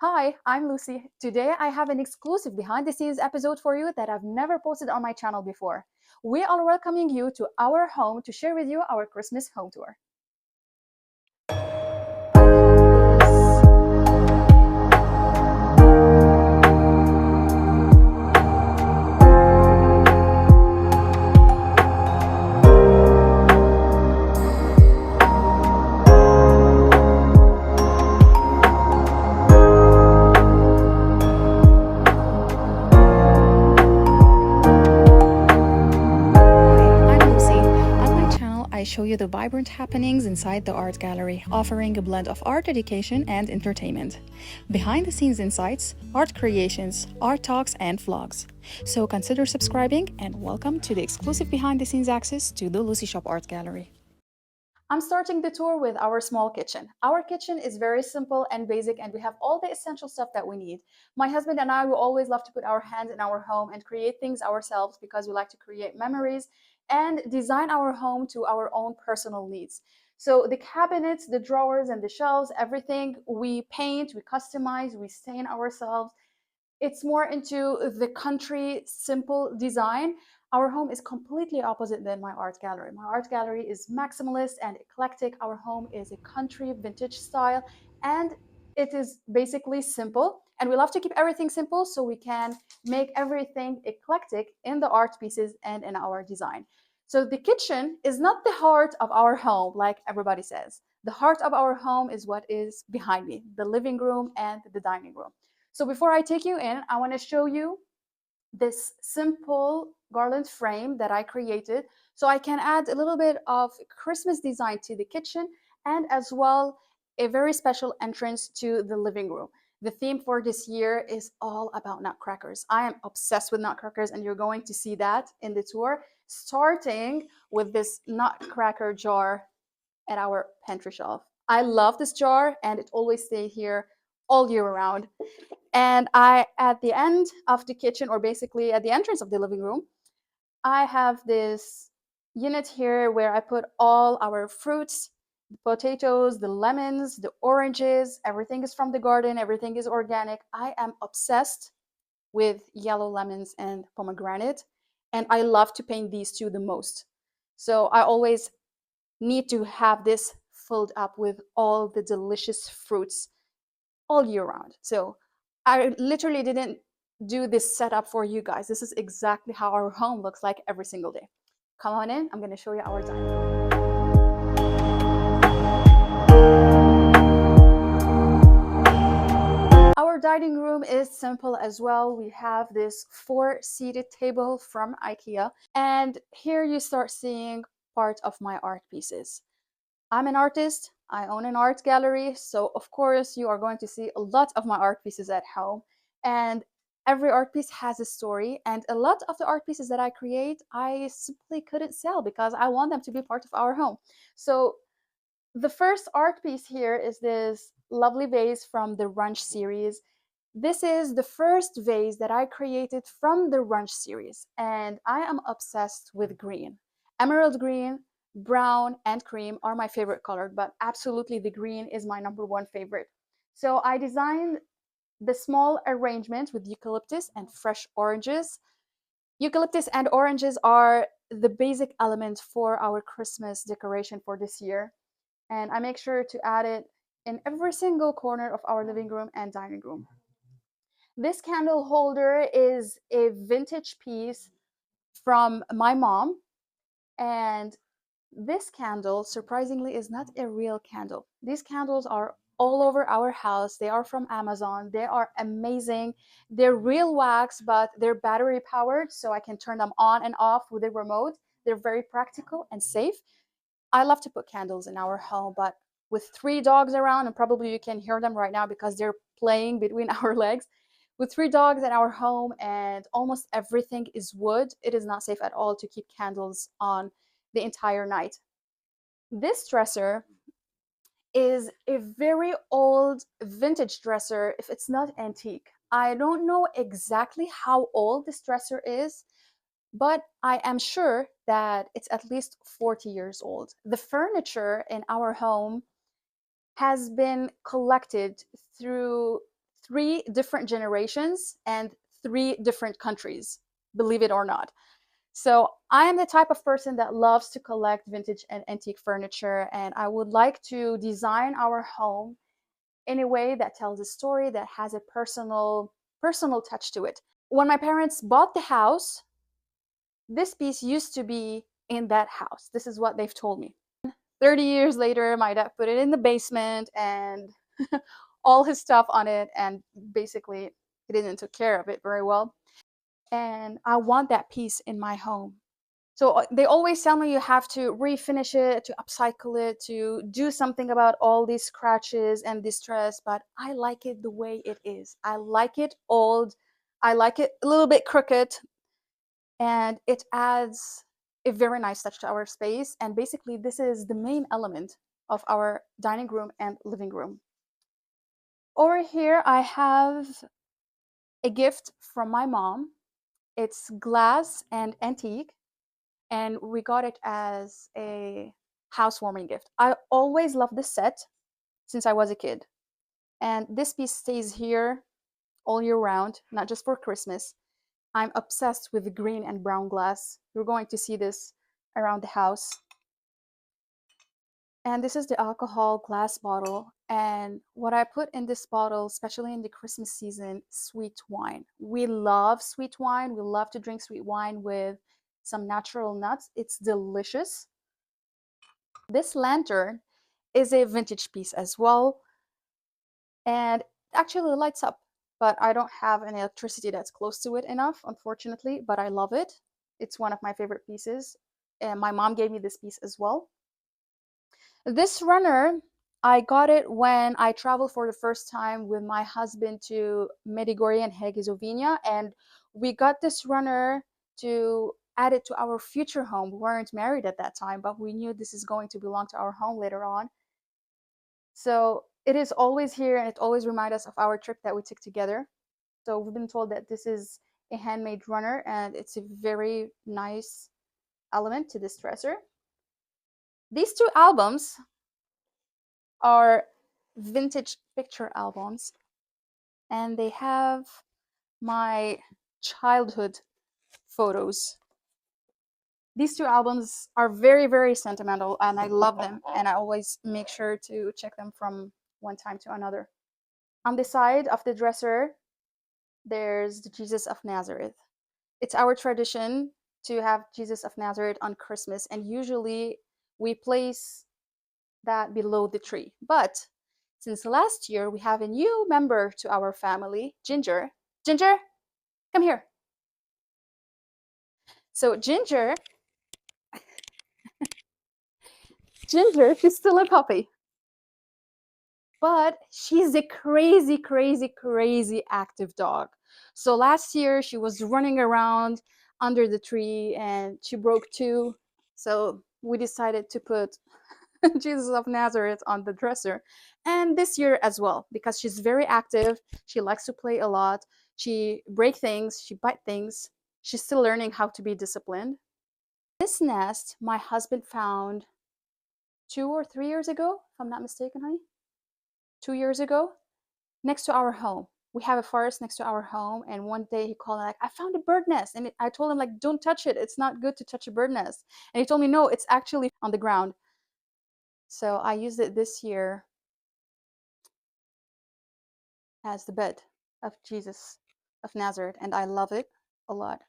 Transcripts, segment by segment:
Hi, I'm Lucy. Today I have an exclusive behind the scenes episode for you that I've never posted on my channel before. We are welcoming you to our home to share with you our Christmas home tour. Hi, I'm Lucy. On my channel, I show you the vibrant happenings inside the art gallery, offering a blend of art education and entertainment. Behind the scenes insights, art creations, art talks, and vlogs. So consider subscribing and welcome to the exclusive behind the scenes access to the Lucy Shop Art Gallery. I'm starting the tour with our small kitchen. Our kitchen is very simple and basic, and we have all the essential stuff that we need. My husband and I will always love to put our hands in our home and create things ourselves because we like to create memories and design our home to our own personal needs. So the cabinets, the drawers, and the shelves, everything we paint, we customize, we stain ourselves. It's more into the country simple design. Our home is completely opposite than my art gallery. My art gallery is maximalist and eclectic. Our home is a country vintage style, and it is basically simple. And we love to keep everything simple so we can make everything eclectic in the art pieces and in our design. So the kitchen is not the heart of our home, like everybody says. The heart of our home is what is behind me, the living room and the dining room. So before I take you in, I want to show you this simple garland frame that I created so I can add a little bit of Christmas design to the kitchen and as well a very special entrance to the living room. The theme for this year is all about nutcrackers. I am obsessed with nutcrackers, and you're going to see that in the tour, starting with this nutcracker jar at our pantry shelf. I love this jar, and it always stays here all year round. And at the end of the kitchen, or basically at the entrance of the living room, I have this unit here where I put all our fruits, the potatoes, the lemons, the oranges. Everything is from the garden, everything is organic. I am obsessed with yellow lemons and pomegranate, and I love to paint these two the most. So I always need to have this filled up with all the delicious fruits all year round. So I literally didn't do this setup for you guys. This is exactly how our home looks like every single day. Come on in, I'm gonna show you our dining room. Our dining room is simple as well. We have this four-seated table from IKEA, and here you start seeing part of my art pieces. I'm an artist, I own an art gallery, so of course you are going to see a lot of my art pieces at home. And every art piece has a story, and a lot of the art pieces that I create, I simply couldn't sell because I want them to be part of our home. So the first art piece here is this lovely vase from the Runch series. This is the first vase that I created from the Runch series, and I am obsessed with green. Emerald green, brown, and cream are my favorite color, but absolutely the green is my number one favorite. So I designed the small arrangement with eucalyptus and fresh oranges. Eucalyptus and oranges are the basic element for our Christmas decoration for this year, and I make sure to add it in every single corner of our living room and dining room. This candle holder is a vintage piece from my mom, and this candle, surprisingly, is not a real candle. These candles are all over our house. They are from Amazon. They are amazing. They're real wax, but they're battery powered, so I can turn them on and off with a remote. They're very practical and safe. I love to put candles in our home, but with three dogs around, and probably you can hear them right now because they're playing between our legs. With three dogs in our home and almost everything is wood, it is not safe at all to keep candles on the entire night. This dresser is a very old vintage dresser, if it's not antique. I don't know exactly how old this dresser is, but I am sure that it's at least 40 years old. The furniture in our home has been collected through three different generations and three different countries, believe it or not. So I am the type of person that loves to collect vintage and antique furniture, and I would like to design our home in a way that tells a story, that has a personal touch to it. When my parents bought the house, this piece used to be in that house. This is what they've told me. 30 years later, my dad put it in the basement and all his stuff on it, and basically he didn't take care of it very well. And I want that piece in my home. So they always tell me you have to refinish it, to upcycle it, to do something about all these scratches and distress, but I like it the way it is. I like it old. I like it a little bit crooked, and it adds a very nice touch to our space. And basically, this is the main element of our dining room and living room. Over here, I have a gift from my mom. It's glass and antique, and we got it as a housewarming gift. I always loved this set since I was a kid. And this piece stays here all year round, not just for Christmas. I'm obsessed with green and brown glass. You're going to see this around the house. And this is the alcohol glass bottle. And what I put in this bottle, especially in the Christmas season, sweet wine. We love sweet wine. We love to drink sweet wine with some natural nuts. It's delicious. This lantern is a vintage piece as well, and actually lights up, but I don't have an electricity that's close to it enough, unfortunately, but I love it. It's one of my favorite pieces, and my mom gave me this piece as well. This runner, I got it when I traveled for the first time with my husband to Medjugorje and Herzegovina, and we got this runner to add it to our future home. We weren't married at that time, but we knew this is going to belong to our home later on. So it is always here, and it always reminds us of our trip that we took together. So we've been told that this is a handmade runner, and it's a very nice element to this dresser. These two albums are vintage picture albums, and they have my childhood photos. These two albums are very, very sentimental, and I love them, and I always make sure to check them from one time to another. On the side of the dresser, there's the Jesus of Nazareth. It's our tradition to have Jesus of Nazareth on Christmas, and usually we place that below the tree. But since last year, we have a new member to our family, Ginger. Ginger, come here. So Ginger, she's still a puppy, but she's a crazy, crazy, crazy active dog. So last year she was running around under the tree and she broke two. So we decided to put Jesus of Nazareth on the dresser. And this year as well, because she's very active. She likes to play a lot. She break things, she bite things. She's still learning how to be disciplined. This nest my husband found 2 or 3 years ago, if I'm not mistaken, honey. 2 years ago, next to our home. We have a forest next to our home, and one day he called me like, I found a bird nest. And I told him like, don't touch it. It's not good to touch a bird nest. And he told me, no, it's actually on the ground. So I used it this year as the bed of Jesus of Nazareth, and I love it a lot.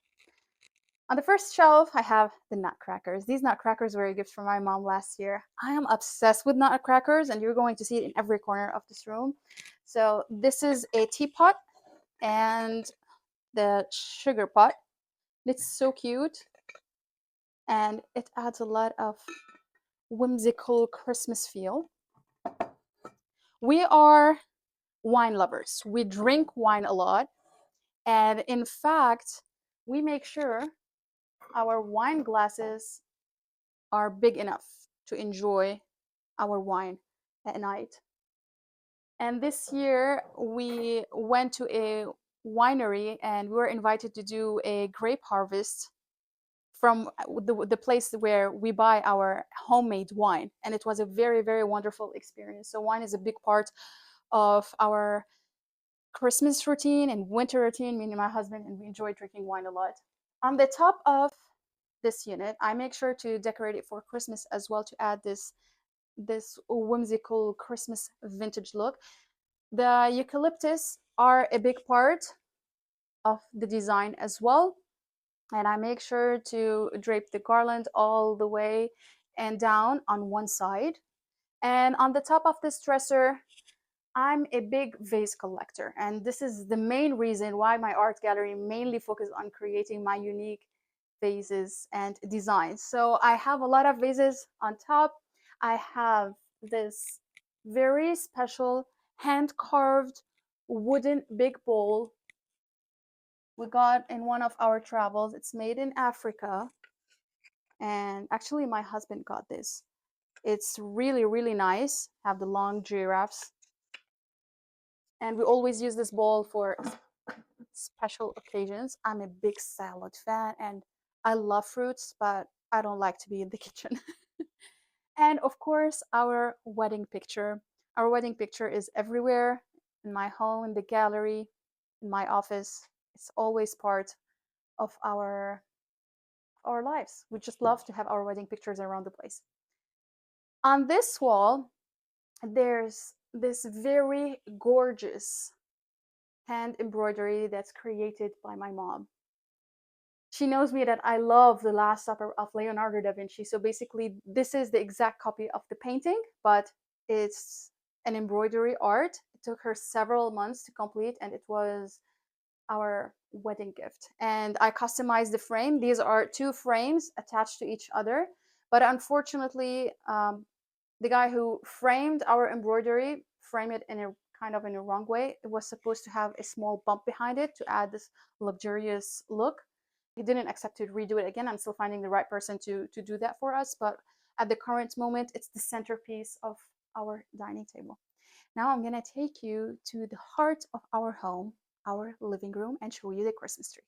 On the first shelf, I have the nutcrackers. These nutcrackers were a gift from my mom last year. I am obsessed with nutcrackers, and you're going to see it in every corner of this room. So this is a teapot and the sugar pot. It's so cute, and it adds a lot of whimsical Christmas feel. We are wine lovers. We drink wine a lot, and in fact, we make sure our wine glasses are big enough to enjoy our wine at night. And this year we went to a winery and we were invited to do a grape harvest from the place where we buy our homemade wine. And it was a very, very wonderful experience. So wine is a big part of our Christmas routine and winter routine, me and my husband, and we enjoy drinking wine a lot. On the top of this unit, I make sure to decorate it for Christmas as well to add this whimsical Christmas vintage look. The eucalyptus are a big part of the design as well. And I make sure to drape the garland all the way and down on one side. And on the top of this dresser, I'm a big vase collector, and this is the main reason why my art gallery mainly focuses on creating my unique vases and designs. So I have a lot of vases on top. I have this very special hand carved wooden big bowl we got in one of our travels. It's made in Africa, and actually my husband got this. It's really, really nice. Have the long giraffes, and we always use this bowl for special occasions. I'm a big salad fan and I love fruits, but I don't like to be in the kitchen. And of course, our wedding picture. Our wedding picture is everywhere in my home, in the gallery, in my office. It's always part of our lives. We just love to have our wedding pictures around the place. On this wall, there's this very gorgeous hand embroidery that's created by my mom. She knows me that I love The Last Supper of Leonardo da Vinci. So basically, this is the exact copy of the painting, but it's an embroidery art. It took her several months to complete, and it was our wedding gift. And I customized the frame. These are two frames attached to each other. But unfortunately, the guy who framed our embroidery framed it in a kind of in a wrong way. It was supposed to have a small bump behind it to add this luxurious look. He didn't accept to redo it again. I'm still finding the right person to do that for us, but at the current moment, it's the centerpiece of our dining table. Now I'm gonna take you to the heart of our home, our living room, and show you the Christmas tree.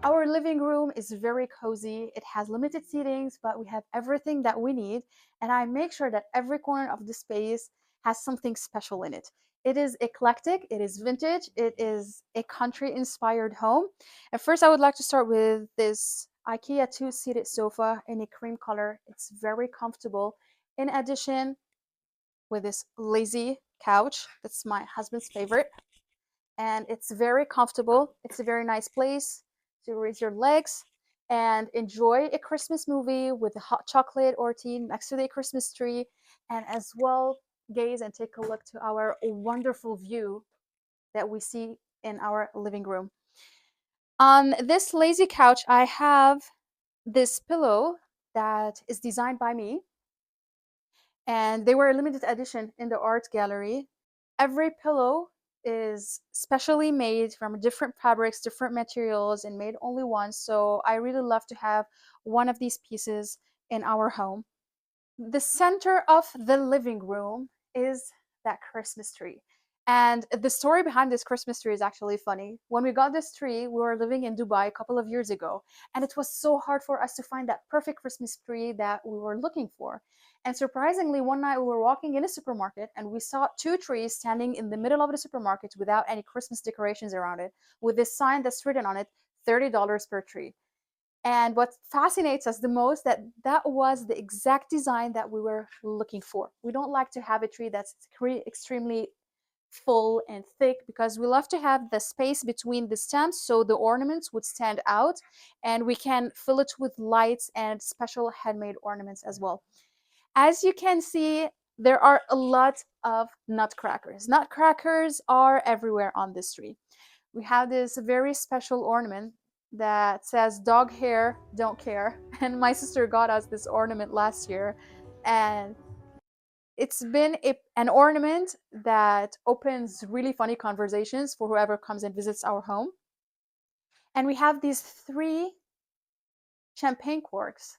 Our living room is very cozy. It has limited seatings, but we have everything that we need. And I make sure that every corner of the space has something special in it. It is eclectic, it is vintage, it is a country inspired home. And first, I would like to start with this IKEA two-seated sofa in a cream color. It's very comfortable. In addition, with this lazy couch, that's my husband's favorite, and it's very comfortable. It's a very nice place to raise your legs and enjoy a Christmas movie with a hot chocolate or tea next to the Christmas tree, and as well gaze and take a look to our wonderful view that we see in our living room. On this lazy couch, I have this pillow that is designed by me, and they were a limited edition in the art gallery. Every pillow is specially made from different fabrics, different materials, and made only once. So I really love to have one of these pieces in our home. The center of the living room is that Christmas tree. And the story behind this Christmas tree is actually funny. When we got this tree, we were living in Dubai a couple of years ago, and it was so hard for us to find that perfect Christmas tree that we were looking for. And surprisingly, one night we were walking in a supermarket and we saw two trees standing in the middle of the supermarket without any Christmas decorations around it, with this sign that's written on it, $30 per tree. And what fascinates us the most that was the exact design that we were looking for. We don't like to have a tree that's extremely full and thick because we love to have the space between the stems so the ornaments would stand out, and we can fill it with lights and special handmade ornaments as well. As you can see, there are a lot of nutcrackers. Nutcrackers are everywhere on this tree. We have this very special ornament that says dog hair don't care, and my sister got us this ornament last year, and it's been an ornament that opens really funny conversations for whoever comes and visits our home. And we have these three champagne corks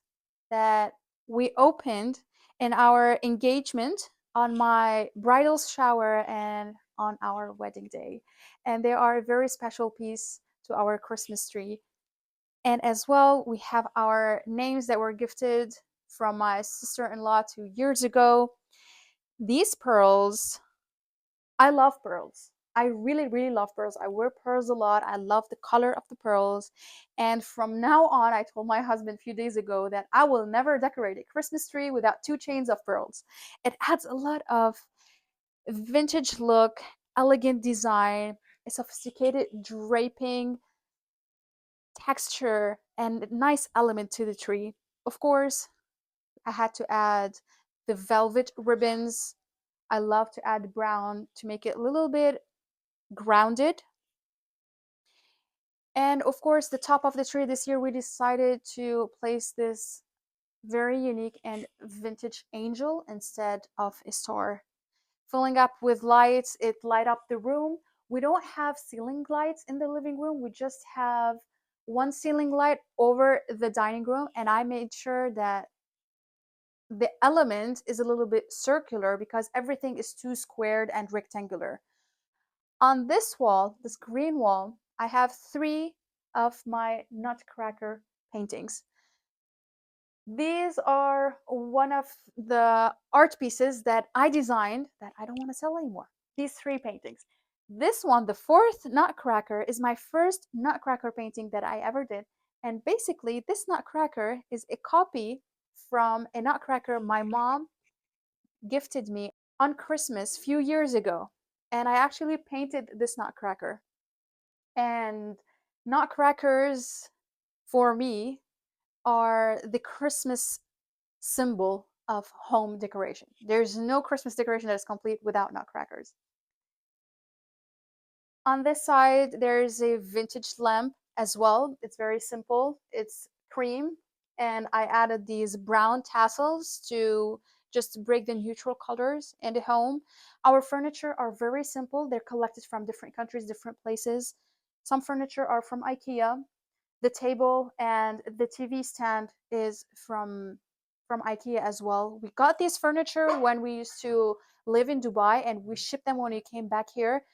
that we opened in our engagement, on my bridal shower, and on our wedding day. And they are a very special piece to our Christmas tree. And as well, we have our names that were gifted from my sister-in-law 2 years ago. These pearls, I love pearls. I really, really love pearls. I wear pearls a lot. I love the color of the pearls. And from now on, I told my husband a few days ago that I will never decorate a Christmas tree without two chains of pearls. It adds a lot of vintage look, elegant design, a sophisticated draping texture, and nice element to the tree. Of course, I had to add the velvet ribbons. I love to add brown to make it a little bit grounded. And of course, the top of the tree this year, we decided to place this very unique and vintage angel instead of a star. Filling up with lights, it light up the room. We don't have ceiling lights in the living room. We just have one ceiling light over the dining room, and I made sure that the element is a little bit circular because everything is too squared and rectangular. On this wall, this green wall, I have three of my Nutcracker paintings. These are one of the art pieces that I designed that I don't want to sell anymore. These three paintings. This one, the fourth Nutcracker, is my first Nutcracker painting that I ever did. And basically, this Nutcracker is a copy from a Nutcracker my mom gifted me on Christmas a few years ago. And I actually painted this Nutcracker. And Nutcrackers, for me, are the Christmas symbol of home decoration. There's no Christmas decoration that is complete without nutcrackers. On this side, there's a vintage lamp as well. It's very simple. It's cream, and I added these brown tassels to just break the neutral colors in the home. Our furniture are very simple. They're collected from different countries, different places. Some furniture are from IKEA. The table and the TV stand is from IKEA as well. We got this furniture when we used to live in Dubai, and we shipped them when we came back here.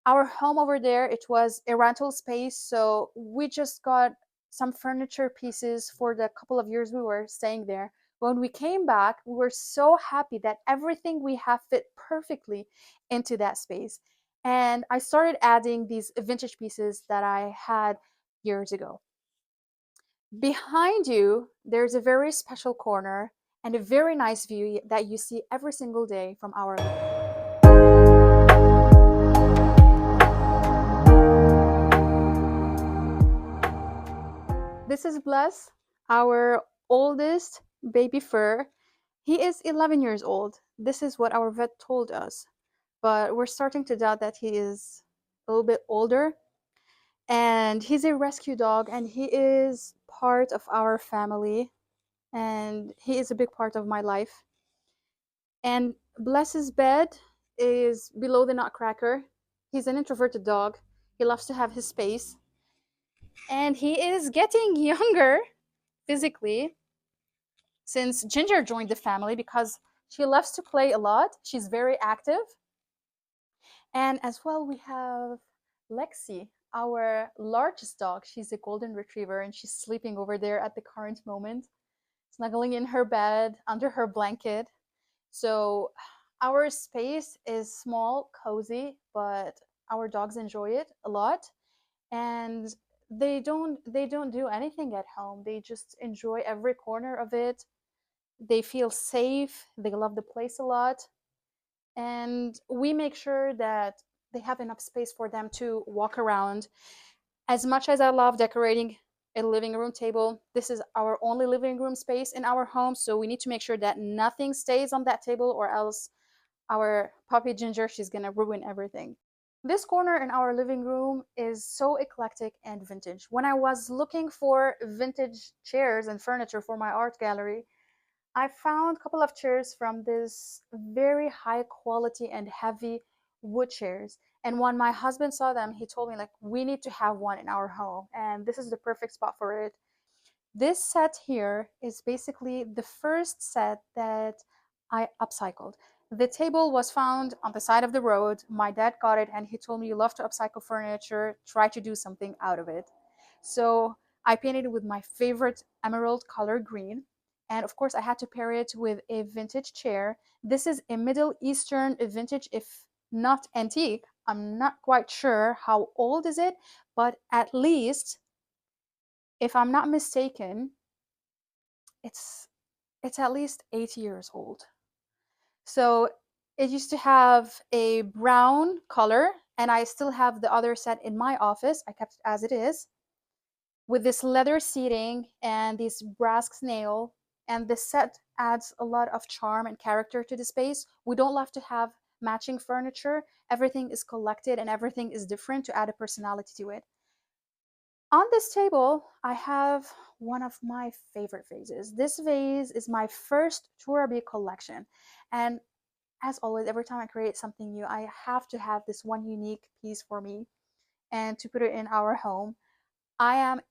Our home over there, it was a rental space, so we just got some furniture pieces for the couple of years we were staying there. When we came back, we were so happy that everything we have fit perfectly into that space. And I started adding these vintage pieces that I had years ago. Behind you, there's a very special corner and a very nice view that you see every single day from our living. This is Bless, our oldest baby fur. He is 11 years old. This is what our vet told us, but we're starting to doubt that he is a little bit older. And he's a rescue dog, and he is part of our family, and he is a big part of my life. And Bless's bed is below the Nutcracker. He's an introverted dog. He loves to have his space. And he is getting younger physically since Ginger joined the family because she loves to play a lot. She's very active. And as well, we have Lexi, our largest dog. She's a golden retriever, and she's sleeping over there at the current moment, snuggling in her bed under her blanket. So our space is small, cozy, but our dogs enjoy it a lot. And they don't do anything at home. They just enjoy every corner of it. They feel safe. They love the place a lot. And we make sure that they have enough space for them to walk around. As much as I love decorating a living room table, this is our only living room space in our home, so we need to make sure that nothing stays on that table, or else our puppy Ginger, she's gonna ruin everything. This corner in our living room is so eclectic and vintage. When I was looking for vintage chairs and furniture for my art gallery, I found a couple of chairs from this very high quality and heavy wood chairs. And when my husband saw them, he told me, like, we need to have one in our home, and this is the perfect spot for it. This set here is basically the first set that I upcycled. The table was found on the side of the road. My dad got it, and he told me, you love to upcycle furniture, try to do something out of it. So I painted it with my favorite emerald color green, And of course, I had to pair it with a vintage chair. This is a Middle Eastern vintage, if not antique. I'm not quite sure how old is it, but at least, if I'm not mistaken, it's it's at least 8 years old. So it used to have a brown color, and I still have the other set in my office. I kept it as it is, with this leather seating and this brass nail. And this set adds a lot of charm and character to the space. We don't have to have matching furniture. Everything is collected and everything is different to add a personality to it. On this table, I have one of my favorite vases. This vase is my first Tourabi collection. And as always, every time I create something new, I have to have this one unique piece for me and to put it in our home. I am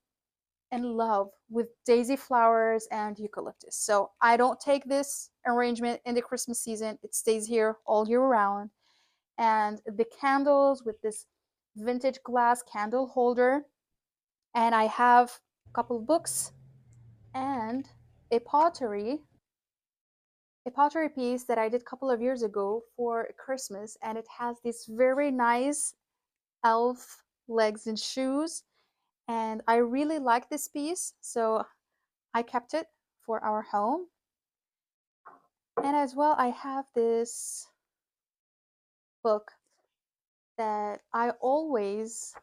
in love with daisy flowers and eucalyptus. So I don't take this arrangement in the Christmas season. It stays here all year round. And the candles with this vintage glass candle holder. And I have a couple of books and a pottery piece that I did a couple of years ago for Christmas, and it has these very nice elf legs and shoes, and I really like this piece, so I kept it for our home. And as well, I have this book that I always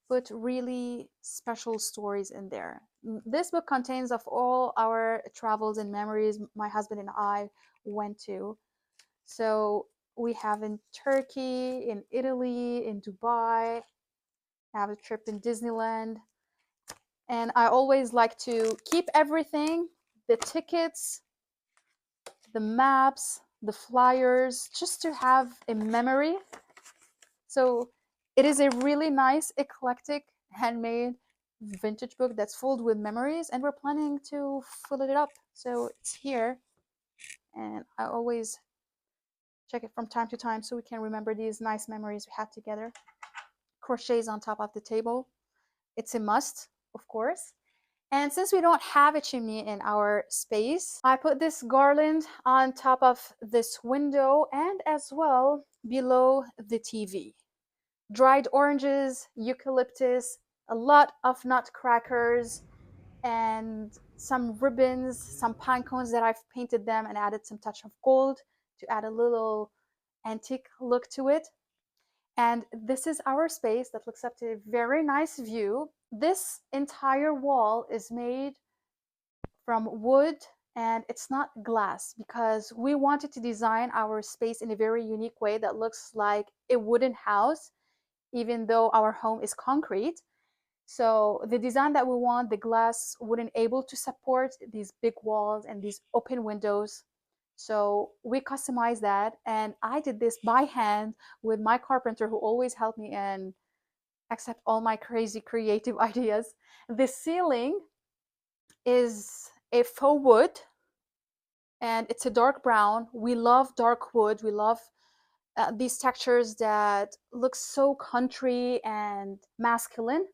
put really special stories in there. This book contains of all our travels and memories my husband and I went to. So we have in Turkey, in Italy, in Dubai, have a trip in Disneyland. And I always like to keep everything, the tickets, the maps, the flyers, just to have a memory. So it is a really nice, eclectic, handmade vintage book that's filled with memories, and we're planning to fill it up. So it's here, and I always check it from time to time so we can remember these nice memories we had together. Crochets on top of the table. It's a must, of course. And since we don't have a chimney in our space, I put this garland on top of this window and as well below the TV. Dried oranges, eucalyptus, a lot of nutcrackers, and some ribbons, some pine cones that I've painted them and added some touch of gold to add a little antique look to it. And this is our space that looks up to a very nice view. This entire wall is made from wood and it's not glass because we wanted to design our space in a very unique way that looks like a wooden house, even though our home is concrete. So the design that we want, the glass wouldn't able to support these big walls and these open windows. So we customized that, and I did this by hand with my carpenter who always helped me and accept all my crazy creative ideas. The ceiling is a faux wood and it's a dark brown. We love dark wood. We love these textures that look so country and masculine.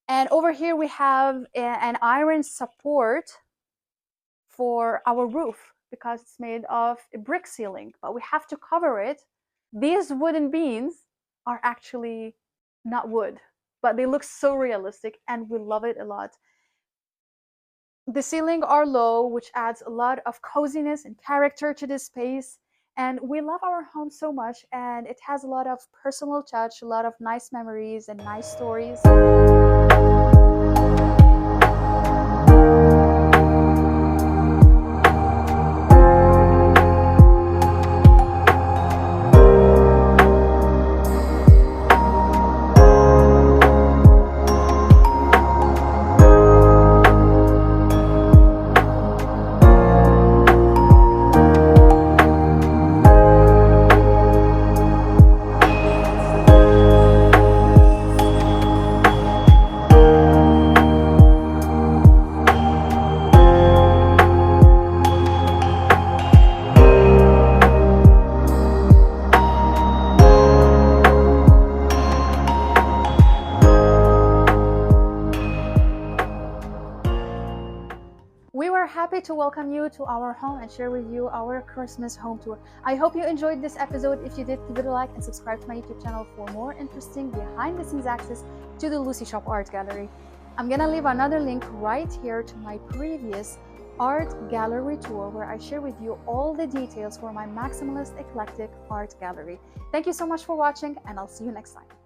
And over here we have an iron support for our roof because it's made of a brick ceiling, but we have to cover it. These wooden beams are actually not wood, but they look so realistic and we love it a lot. The ceilings are low, which adds a lot of coziness and character to this space. And we love our home so much, and it has a lot of personal touch, a lot of nice memories and nice stories. welcome you to our home and share with you our Christmas home tour. I hope you enjoyed this episode. If you did, give it a like and subscribe to my YouTube channel for more interesting behind the scenes access to the Lucy Shop Art Gallery. I'm gonna leave another link right here to my previous art gallery tour where I share with you all the details for my maximalist eclectic art gallery. Thank you so much for watching, and I'll see you next time.